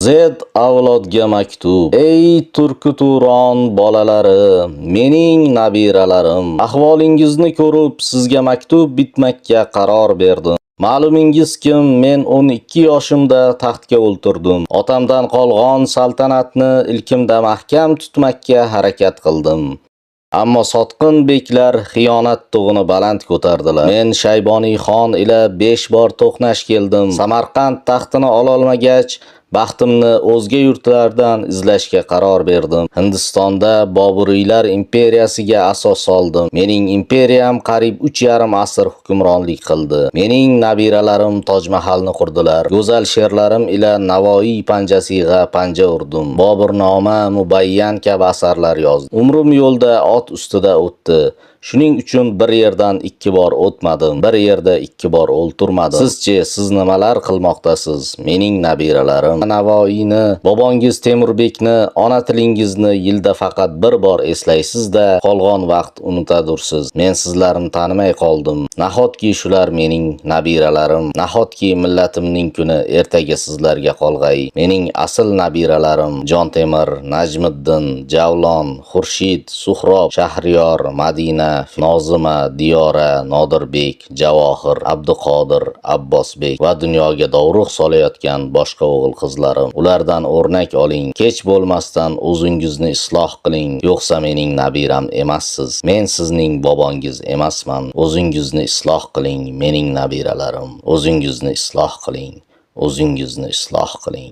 Z avlodga maktub. Ey Turki Turon bolalari, mening nabiralarim, ahvolingizni ko'rib sizga maktub bitmakka qaror berdim. Ma'lumingizki, men 12 yoshimda taxtga o'ltirdim. Otamdan qolgan saltanatni ilkimda mahkam tutmakka harakat qildim. Ammo sotqin beklar xiyonat tug'ini baland ko'tardilar. Men Shayboniy xon ila 5 bor to'qnash keldim. Samarqand taxtini ololmagach, baxtimni o'zga yurtlardan izlashga qaror berdim. Hindistonda Boburiylar imperiyasiga asos soldim. Mening imperiyam qariyb 3,5 asr hukmronlik qildi. Mening nabiralarim Toj Mahalni qurdilar. Go'zal she'rlarim ila Navoiy panjasiga panja urdim. Boburnoma, Mubayyan kabi asarlar yozdim. Umrim yo'lda ot ustida o'tdi. Shuning uchun bir yerdan 2 bor o'tmadim, bir yerda 2 bor o'ltirmadim. Sizchi, siz nimalar qilmoqdasiz? Mening nabiralarim, Navoiyni, bobongiz Temurbekni, ona tilingizni yilda faqat bir bor eslaysiz-da, qolgan vaqt unutadursiz. Men sizlarni tanimay qoldim. Nahotki shular mening nabiralarim, nahotki millatimning kuni ertaga sizlarga qolg'ay. Mening asl nabiralarim Jon Temur, Najmiddin, Javlon, Xurshid, Suhrob, Shahriyor, Madina, Nozima, Diyora, Nodirbek, Javohir, Abduqodir, Abbosbek va dunyoga dovruq solayotgan boshqa o'g'il-qizlarim. Ulardan o'rnak oling. Kech bo'lmasdan o'zingizni isloh qiling, yo'qsa mening nabiram emassiz. Men sizning bobongiz emasman. O'zingizni isloh qiling, mening nabiralarim. O'zingizni isloh qiling. O'zingizni isloh qiling.